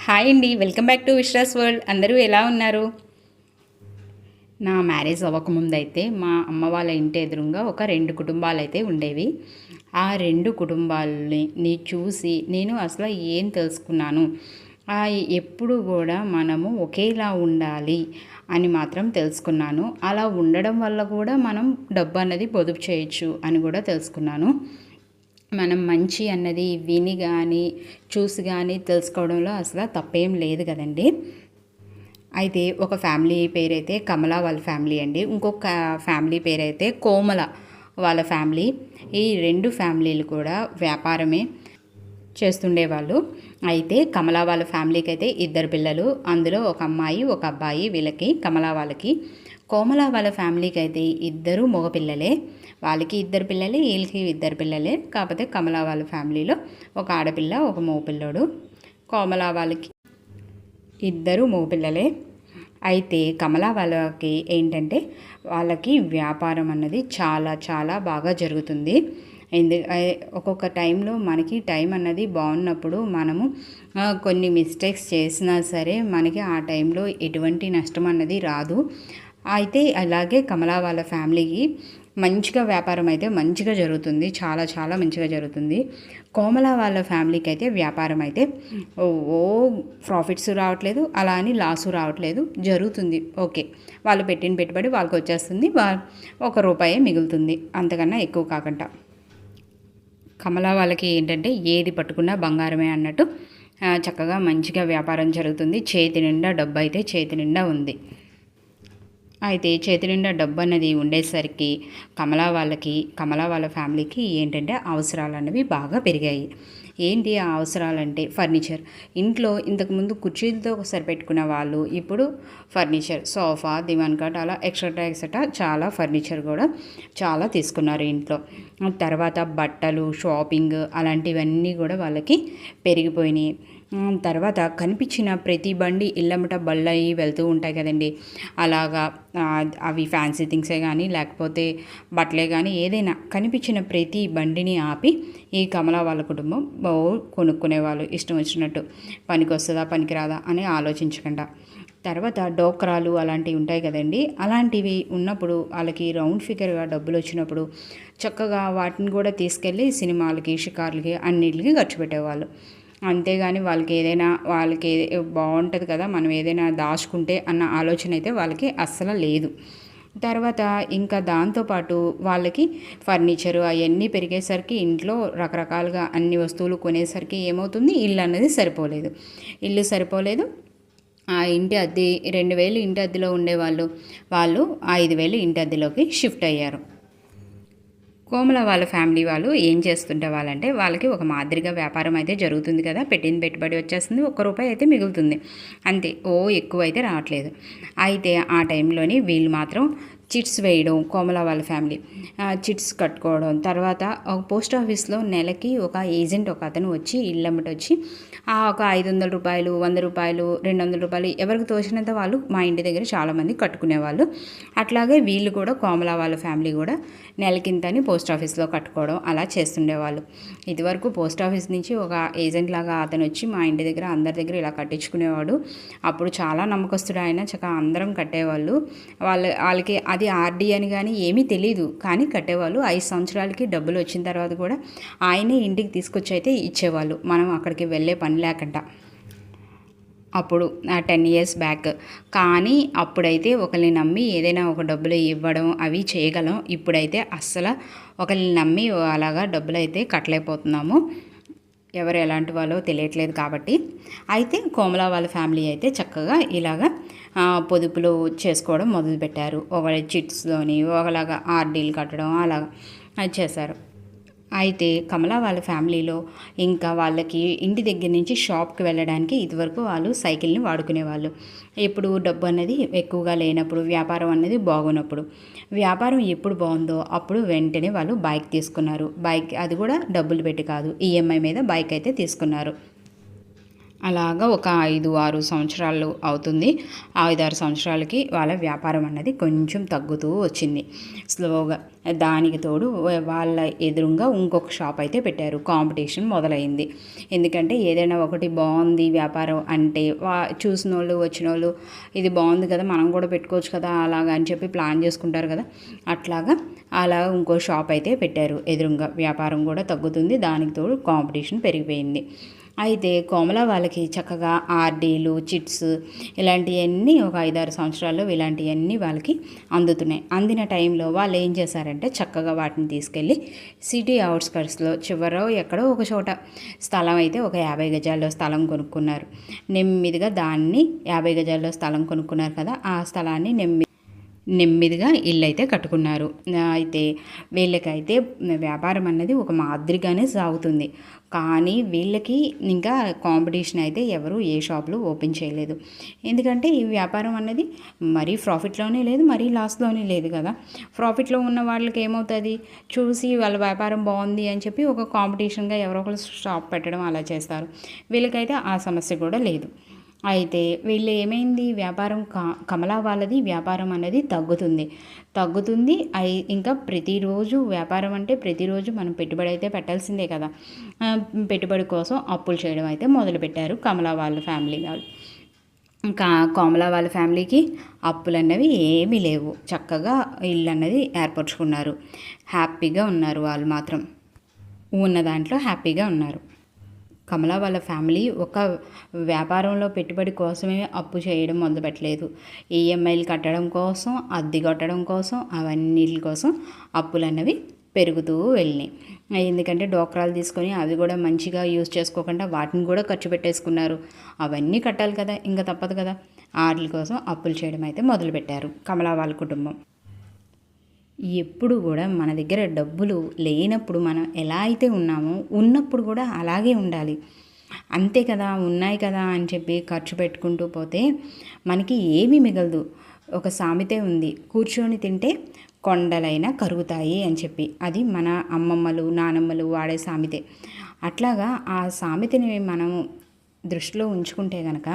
Hi అండి, welcome back to Vishwas world. అందరూ ఎలా ఉన్నారు? నా మ్యారేజ్ అవ్వకముందైతే మా అమ్మ వాళ్ళ ఇంటి ఎదురుగా ఒక 2 కుటుంబాలైతే ఉండేవి. ఆ 2 కుటుంబాలని చూసి నేను అసలు ఏం తెలుసుకున్నాను, ఎప్పుడు కూడా మనము ఒకేలా ఉండాలి అని మాత్రం తెలుసుకున్నాను. అలా ఉండడం వల్ల కూడా మనం డబ్బు అన్నది పొదుపు చేయొచ్చు అని కూడా తెలుసుకున్నాను. మనం మంచి అన్నది విని కానీ చూసి కానీ తెలుసుకోవడంలో అసలు తప్పేం లేదు కదండి. అయితే ఒక ఫ్యామిలీ పేరైతే కమల వాళ్ళ ఫ్యామిలీ అండి, ఇంకొక ఫ్యామిలీ పేరైతే కోమల వాళ్ళ ఫ్యామిలీ. ఈ 2 ఫ్యామిలీలు కూడా వ్యాపారమే చేస్తుండేవాళ్ళు. అయితే కమల వాళ్ళ ఫ్యామిలీకి అయితే 2 పిల్లలు, అందులో ఒక అమ్మాయి ఒక అబ్బాయి. వీళ్ళకి కమల వాళ్ళకి. కోమల వాళ్ళ ఫ్యామిలీకి అయితే 2 మగపిల్లలే. వాళ్ళకి 2 పిల్లలే, వీళ్ళకి 2 పిల్లలే. కాకపోతే కమల వాళ్ళ ఫ్యామిలీలో ఒక ఆడపిల్ల ఒక మగపిల్లోడు. కోమల వాళ్ళకి 2 మగపిల్లలే. అయితే కమల వాళ్ళకి ఏంటంటే వాళ్ళకి వ్యాపారం అన్నది చాలా చాలా బాగా జరుగుతుంది. ఒక్కొక్క టైంలో మనకి టైం అన్నది బాగున్నప్పుడు మనము కొన్ని మిస్టేక్స్ చేసినా సరే మనకి ఆ టైంలో ఎటువంటి నష్టం అన్నది రాదు. అయితే అలాగే కమల వాళ్ళ ఫ్యామిలీకి మంచిగా వ్యాపారం అయితే మంచిగా జరుగుతుంది, చాలా చాలా మంచిగా జరుగుతుంది. కోమల వాళ్ళ ఫ్యామిలీకి అయితే వ్యాపారం అయితే ఓ ప్రాఫిట్స్ రావట్లేదు, అలా అని లాసు రావట్లేదు, జరుగుతుంది. ఓకే, వాళ్ళు పెట్టిన పెట్టుబడి వాళ్ళకి వచ్చేస్తుంది, ₹1 మిగులుతుంది, అంతకన్నా ఎక్కువ కాకుండా. కమల వాళ్ళకి ఏంటంటే ఏది పట్టుకున్నా బంగారమే అన్నట్టు చక్కగా మంచిగా వ్యాపారం జరుగుతుంది. చేతి నిండా డబ్బు అయితే చేతి నిండా ఉంది. అయితే చేతి నిండా డబ్బు అన్నది ఉండేసరికి కమల వాళ్ళ ఫ్యామిలీకి ఏంటంటే అవసరాలు అన్నవి బాగా పెరిగాయి. ఏంటి ఆ అవసరాలంటే ఫర్నిచర్. ఇంట్లో ఇంతకుముందు కుర్చీలతో సరిపెట్టుకునే వాళ్ళు ఇప్పుడు ఫర్నిచర్, సోఫా, దివాన్ కాట్, అలా ఎక్సెట్రా చాలా ఫర్నిచర్ కూడా చాలా తీసుకున్నారు ఇంట్లో. తర్వాత బట్టలు, షాపింగ్ అలాంటివన్నీ కూడా వాళ్ళకి పెరిగిపోయినాయి. తర్వాత కనిపించిన ప్రతి బండి ఇళ్ళమ్మట బళ్ళయి వెళ్తూ ఉంటాయి కదండి, అలాగా అవి ఫ్యాన్సీ థింగ్సే కానీ లేకపోతే బట్టలే కానీ ఏదైనా కనిపించిన ప్రతి బండిని ఆపి ఈ కమల వాళ్ళ కుటుంబం కొనుక్కునేవాళ్ళు ఇష్టం వచ్చినట్టు. పనికి వస్తుందా పనికిరాదా అని ఆలోచించకుండా. తర్వాత డోక్రాలు అలాంటివి ఉంటాయి కదండి, అలాంటివి ఉన్నప్పుడు వాళ్ళకి రౌండ్ ఫిగర్గా డబ్బులు వచ్చినప్పుడు చక్కగా వాటిని కూడా తీసుకెళ్ళి సినిమాలకి, షికార్లకి అన్నిటికీ ఖర్చు పెట్టేవాళ్ళు. అంతేగాని వాళ్ళకి బాగుంటుంది కదా, మనం ఏదైనా దాచుకుంటే అన్న ఆలోచన అయితే వాళ్ళకి అస్సలు లేదు. తర్వాత ఇంకా దాంతోపాటు వాళ్ళకి ఫర్నిచరు అవన్నీ పెరిగేసరికి ఇంట్లో రకరకాలుగా అన్ని వస్తువులు కొనేసరికి ఏమవుతుంది, ఇల్లు సరిపోలేదు. ఆ ఇంటి అద్దె 2,000 ఇంటి అద్దెలో ఉండేవాళ్ళు, వాళ్ళు 5,000 ఇంటి అద్దెలోకి షిఫ్ట్ అయ్యారు. కోమల వాళ్ళ ఫ్యామిలీ వాళ్ళు ఏం చేస్తుంటే వాళ్ళకి ఒక మాదిరిగా వ్యాపారం అయితే జరుగుతుంది కదా, పెట్టిన పెట్టుబడి వచ్చేస్తుంది, ₹1 అయితే మిగులుతుంది అంతే, ఎక్కువ అయితే రావట్లేదు. అయితే ఆ టైంలోని వీళ్ళు మాత్రం చిట్స్ వేయడం, కోమల వాళ్ళ ఫ్యామిలీ చిట్స్ కట్టుకోవడం. తర్వాత ఒక పోస్ట్ ఆఫీస్లో నెలకి ఒక ఏజెంట్ ఒక అతను వచ్చి ఇళ్ళమ్మట వచ్చి ఒక ₹500, ₹100, ₹200 ఎవరికి తోచినంత వాళ్ళు మా ఇంటి దగ్గర చాలామంది కట్టుకునేవాళ్ళు. అట్లాగే వీళ్ళు కూడా కోమల వాళ్ళ ఫ్యామిలీ కూడా నెలకింతని పోస్ట్ ఆఫీస్లో కట్టుకోవడం అలా చేస్తుండేవాళ్ళు. ఇదివరకు పోస్ట్ ఆఫీస్ నుంచి ఒక ఏజెంట్ లాగా అతను వచ్చి మా ఇంటి దగ్గర అందరి దగ్గర ఇలా కట్టించుకునేవాడు. అప్పుడు చాలా నమ్మకస్తుడు ఆయన, చక్కగా అందరం కట్టేవాళ్ళు. వాళ్ళకి అది ఆర్డీ అని కానీ ఏమీ తెలీదు, కానీ కట్టేవాళ్ళు. 5 సంవత్సరాలకి డబ్బులు వచ్చిన తర్వాత కూడా ఆయనే ఇంటికి తీసుకొచ్చి అయితే ఇచ్చేవాళ్ళు, మనం అక్కడికి వెళ్ళే పని లేకుండా. అప్పుడు 10 ఇయర్స్ బ్యాక్. కానీ అప్పుడైతే ఒకరిని నమ్మి ఏదైనా ఒక డబ్బులు ఇవ్వడం అవి చేయగలం. ఇప్పుడైతే అస్సలు ఒకరిని నమ్మి అలాగా డబ్బులు అయితే కట్టలేకపోతున్నాము, ఎవరు ఎలాంటి వాళ్ళో తెలియట్లేదు కాబట్టి. అయితే కోమల వాళ్ళ ఫ్యామిలీ అయితే చక్కగా ఇలాగా పొదుపులు చేసుకోవడం మొదలుపెట్టారు. ఒకరి చిట్స్లోని ఒకలాగా ఆర్డీలు కట్టడం అలాగా చేశారు. అయితే కమల వాళ్ళ ఫ్యామిలీలో ఇంకా వాళ్ళకి ఇంటి దగ్గర నుంచి షాప్కి వెళ్ళడానికి ఇదివరకు వాళ్ళు సైకిల్ని వాడుకునేవాళ్ళు. ఎప్పుడు డబ్బు అనేది ఎక్కువగా లేనప్పుడు, వ్యాపారం అనేది బాగున్నప్పుడు. వ్యాపారం ఎప్పుడు బాగుందో అప్పుడు వెంటనే వాళ్ళు బైక్ తీసుకున్నారు. బైక్ అది కూడా డబ్బులు పెట్టి కాదు, ఈఎంఐ మీద బైక్ అయితే తీసుకున్నారు. అలాగా ఒక 5-6 సంవత్సరాలు అవుతుంది. ఆ 5-6 సంవత్సరాలకి వాళ్ళ వ్యాపారం అన్నది కొంచెం తగ్గుతూ వచ్చింది స్లోగా. దానికి తోడు వాళ్ళ ఎదురుంగా ఇంకొక షాప్ అయితే పెట్టారు. కాంపిటీషన్ మొదలైంది. ఎందుకంటే ఏదైనా ఒకటి బాగుంది వ్యాపారం అంటే చూసినోళ్ళు వచ్చినోళ్ళు ఇది బాగుంది కదా, మనం కూడా పెట్టుకోవచ్చు కదా అలాగా అని చెప్పి ప్లాన్ చేసుకుంటారు కదా. అట్లాగా అలా ఇంకో షాప్ అయితే పెట్టారు ఎదురుంగా. వ్యాపారం కూడా తగ్గుతుంది, దానికి తోడు కాంపిటీషన్ పెరిగిపోయింది. అయితే కోమల వాళ్ళకి చక్కగా ఆర్డీలు, చిట్స్ ఇలాంటివన్నీ ఒక 5-6 సంవత్సరాల్లో ఇలాంటివన్నీ వాళ్ళకి అందుతున్నాయి. అందిన టైంలో వాళ్ళు ఏం చేశారంటే చక్కగా వాటిని తీసుకెళ్ళి సిటీ అవుట్స్కట్స్లో చివరో ఎక్కడో ఒక చోట స్థలం అయితే ఒక 50 గజాల్లో స్థలం కొనుక్కున్నారు. నెమ్మదిగా దాన్ని 50 గజాల్లో స్థలం కొనుక్కున్నారు కదా, ఆ స్థలాన్ని నెమ్మదిగా ఇల్లు అయితే కట్టుకున్నారు. అయితే వీళ్ళకైతే వ్యాపారం అన్నది ఒక మాదిరిగానే సాగుతుంది. కానీ వీళ్ళకి ఇంకా కాంపిటీషన్ అయితే ఎవరు ఏ షాపులు ఓపెన్ చేయలేదు. ఎందుకంటే ఈ వ్యాపారం అన్నది మరీ ప్రాఫిట్లోనే లేదు, మరీ లాస్లోనే లేదు కదా. ప్రాఫిట్లో ఉన్న వాళ్ళకి ఏమవుతుంది, చూసి వాళ్ళ వ్యాపారం బాగుంది అని చెప్పి ఒక కాంపిటీషన్గా ఎవరో ఒకరు షాప్ పెట్టడం అలా చేస్తారు. వీళ్ళకైతే ఆ సమస్య కూడా లేదు. అయితే వీళ్ళు ఏమైంది, వ్యాపారం కమలా వాళ్ళది వ్యాపారం అనేది తగ్గుతుంది. ఇంకా ప్రతిరోజు వ్యాపారం అంటే ప్రతిరోజు మనం పెట్టుబడి అయితే పెట్టాల్సిందే కదా. పెట్టుబడి కోసం అప్పులు చేయడం అయితే మొదలుపెట్టారు కమలా వాళ్ళ ఫ్యామిలీ వాళ్ళు. ఇంకా కోమల వాళ్ళ ఫ్యామిలీకి అప్పులు అన్నవి ఏమీ లేవు. చక్కగా ఇల్లు అన్నది ఏర్పరచుకున్నారు. హ్యాపీగా ఉన్నారు వాళ్ళు మాత్రం. ఉన్న దాంట్లో హ్యాపీగా ఉన్నారు. కమల వాళ్ళ ఫ్యామిలీ ఒక వ్యాపారంలో పెట్టుబడి కోసమే అప్పు చేయడం మొదలుపెట్టలేదు. ఈఎంఐలు కట్టడం కోసం, అద్దె కట్టడం కోసం, అవన్నిటి కోసం అప్పులు అన్నవి పెరుగుతూ వెళ్ళినాయి. ఎందుకంటే డోక్రాలు తీసుకొని అవి కూడా మంచిగా యూజ్ చేసుకోకుండా వాటిని కూడా ఖర్చు పెట్టేసుకున్నారు. అవన్నీ కట్టాలి కదా, ఇంకా తప్పదు కదా. వాటి కోసం అప్పులు చేయడం అయితే మొదలుపెట్టారు కమలా వాళ్ళ కుటుంబం. ఎప్పుడు కూడా మన దగ్గర డబ్బులు లేనప్పుడు మనం ఎలా అయితే ఉన్నామో ఉన్నప్పుడు కూడా అలాగే ఉండాలి. అంతే కదా, ఉన్నాయి కదా అని చెప్పి ఖర్చు పెట్టుకుంటూ పోతే మనకి ఏమీ మిగలదు. ఒక సామెతే ఉంది, కూర్చొని తింటే కొండలైనా కరుగుతాయి అని చెప్పి. అది మన అమ్మమ్మలు నానమ్మలు వాడే సామెతే. అట్లాగా ఆ సామెతని మనము దృష్టిలో ఉంచుకుంటే కనుక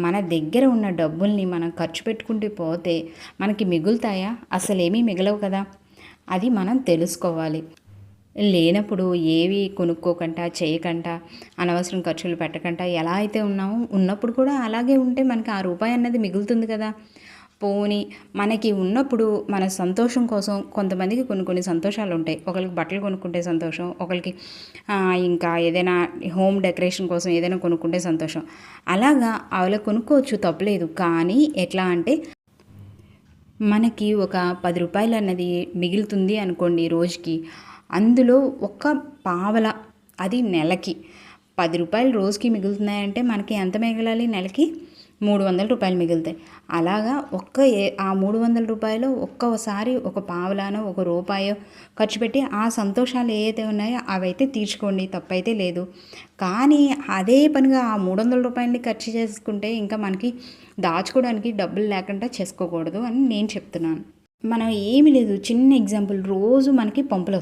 మన దగ్గర ఉన్న డబ్బుల్ని మనం ఖర్చు పెట్టుకుంటూ పోతే మనకి మిగులుతాయా? అసలు ఏమీ మిగలవు కదా. అది మనం తెలుసుకోవాలి. లేనప్పుడు ఏవి కొనుక్కోకుండా చేయకుండా అనవసరం ఖర్చులు పెట్టకుండా ఎలా అయితే ఉన్నామో ఉన్నప్పుడు కూడా అలాగే ఉంటే మనకి ఆ రూపాయి అన్నది మిగులుతుంది కదా. పోనీ మనకి ఉన్నప్పుడు మన సంతోషం కోసం కొంతమందికి కొన్ని సంతోషాలు ఉంటాయి. ఒకరికి బట్టలు కొనుక్కుంటే సంతోషం, ఒకరికి ఇంకా ఏదైనా హోమ్ డెకరేషన్ కోసం ఏదైనా కొనుక్కుంటే సంతోషం. అలాగా అలా కొనుక్కోవచ్చు, తప్పలేదు. కానీ ఎట్లా అంటే మనకి ఒక 10 రూపాయలు అన్నది మిగులుతుంది అనుకోండి రోజుకి, అందులో ఒక పావల, అది నెలకి 10 రూపాయలు రోజుకి మిగులుతున్నాయంటే మనకి ఎంత మిగలాలి, నెలకి 300 రూపాయలు మిగులుతాయి. అలాగా ఆ 300 రూపాయలు ఒక్కోసారి ఒక పావలానో ఒక రూపాయో ఖర్చు పెట్టి ఆ సంతోషాలు ఏవైతే ఉన్నాయో అవైతే తీర్చుకోండి, తప్పైతే లేదు. కానీ అదే పనిగా ఆ 300 రూపాయలని ఖర్చు చేసుకుంటే ఇంకా మనకి దాచుకోవడానికి డబ్బులు లేకుండా చేసుకోకూడదు అని నేను చెప్తున్నాను. మనం ఏమీ లేదు, చిన్న ఎగ్జాంపుల్, రోజు మనకి పంపులు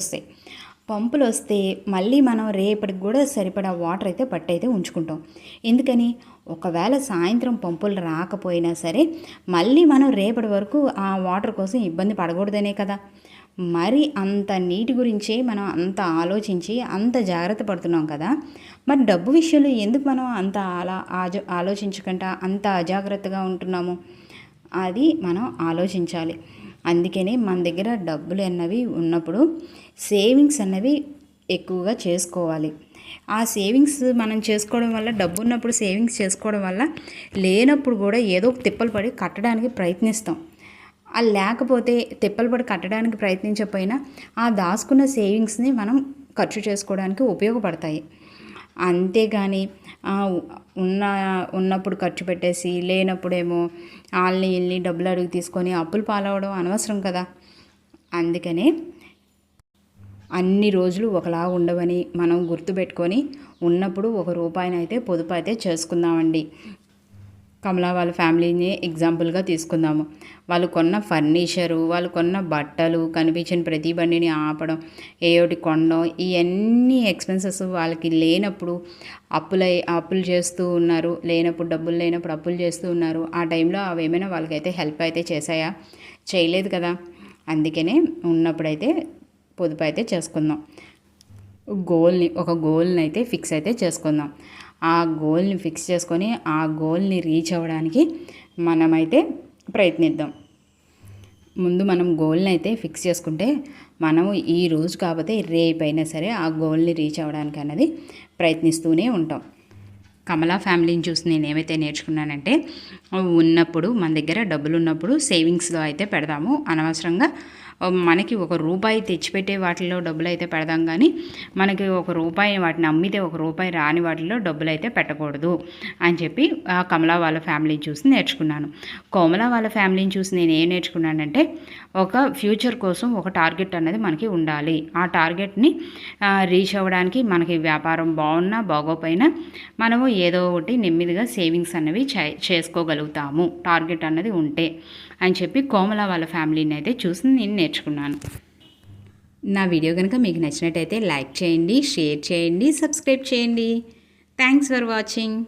వస్తే మళ్ళీ మనం రేపటికి కూడా సరిపడా వాటర్ అయితే పట్టయితే ఉంచుకుంటాం. ఎందుకని, ఒకవేళ సాయంత్రం పంపులు రాకపోయినా సరే మళ్ళీ మనం రేపటి వరకు ఆ వాటర్ కోసం ఇబ్బంది పడకూడదనే కదా. మరి అంత నీటి గురించే మనం అంత ఆలోచించి అంత జాగ్రత్త పడుతున్నాం కదా. మరి డబ్బు విషయంలో ఎందుకు మనం అంత ఆలోచించకుండా అంత అజాగ్రత్తగా ఉంటున్నాము, అది మనం ఆలోచించాలి. అందుకనే మన దగ్గర డబ్బులు అన్నవి ఉన్నప్పుడు సేవింగ్స్ అన్నవి ఎక్కువగా చేసుకోవాలి. ఆ సేవింగ్స్ మనం చేసుకోవడం వల్ల, డబ్బు ఉన్నప్పుడు సేవింగ్స్ చేసుకోవడం వల్ల లేనప్పుడు కూడా ఏదో తిప్పలు పడి కట్టడానికి ప్రయత్నిస్తాం. అది లేకపోతే తిప్పలు పడి కట్టడానికి ప్రయత్నించకపోయినా ఆ దాచుకున్న సేవింగ్స్ని మనం ఖర్చు చేసుకోవడానికి ఉపయోగపడతాయి. అంతేగాని ఉన్నప్పుడు ఖర్చు పెట్టేసి లేనప్పుడేమో వాళ్ళని వీళ్ళని డబ్బులు అడిగి తీసుకొని అప్పులు పాలవడం అనవసరం కదా. అందుకనే అన్ని రోజులు ఒకలా ఉండవని మనం గుర్తుపెట్టుకొని ఉన్నప్పుడు 1 రూపాయినైతే పొదుపు అయితే చేసుకుందామండి. కమలా వాళ్ళ ఫ్యామిలీని ఎగ్జాంపుల్గా తీసుకుందాము. వాళ్ళు కొన్న ఫర్నిచరు, వాళ్ళు కొన్న బట్టలు, కనిపించిన ప్రతి బండిని ఆపడం, ఏయోటి కొనడం, ఇవన్నీ ఎక్స్పెన్సెస్ వాళ్ళకి లేనప్పుడు అప్పులు చేస్తూ ఉన్నారు. డబ్బులు లేనప్పుడు అప్పులు చేస్తూ ఉన్నారు. ఆ టైంలో అవి ఏమైనా వాళ్ళకైతే హెల్ప్ అయితే చేశాయా? చేయలేదు కదా. అందుకనే ఉన్నప్పుడైతే పొదుపు అయితే చేసుకుందాం. ఒక గోల్ని అయితే ఫిక్స్ అయితే చేసుకుందాం. ఆ గోల్ని ఫిక్స్ చేసుకొని ఆ గోల్ని రీచ్ అవ్వడానికి మనమైతే ప్రయత్నిద్దాం. ముందు మనం గోల్ని అయితే ఫిక్స్ చేసుకుంటే మనము ఈ రోజు కాకపోతే రేపైనా సరే ఆ గోల్ని రీచ్ అవ్వడానికి అన్నది ప్రయత్నిస్తూనే ఉంటాం. కమలా ఫ్యామిలీని చూసి నేను ఏమైతే నేర్చుకున్నానంటే, ఉన్నప్పుడు మన దగ్గర డబ్బులు ఉన్నప్పుడు సేవింగ్స్లో అయితే పెడదాము. అనవసరంగా మనకి ₹1 తెచ్చిపెట్టే వాటిల్లో డబ్బులు అయితే పెడదాం, కానీ మనకి ₹1 వాటిని అమ్మితే ₹1 రాని వాటిల్లో డబ్బులు అయితే పెట్టకూడదు అని చెప్పి కమలా వాళ్ళ ఫ్యామిలీని చూసి నేర్చుకున్నాను. కోమల వాళ్ళ ఫ్యామిలీని చూసి నేను ఏం నేర్చుకున్నానంటే, ఒక ఫ్యూచర్ కోసం ఒక టార్గెట్ అనేది మనకి ఉండాలి. ఆ టార్గెట్ని రీచ్ అవ్వడానికి మనకి వ్యాపారం బాగున్నా బాగోపోయినా మనము ఏదో ఒకటి నెమ్మదిగా సేవింగ్స్ అనేవి చేసుకోగలుగుతాము టార్గెట్ అన్నది ఉంటే అని చెప్పి కోమల వాళ్ళ ఫ్యామిలీని అయితే చూసి నేను నేర్చుకున్నాను. నా వీడియో కనుక మీకు నచ్చినట్టయితే లైక్ చేయండి, షేర్ చేయండి, సబ్స్క్రైబ్ చేయండి. Thanks for watching.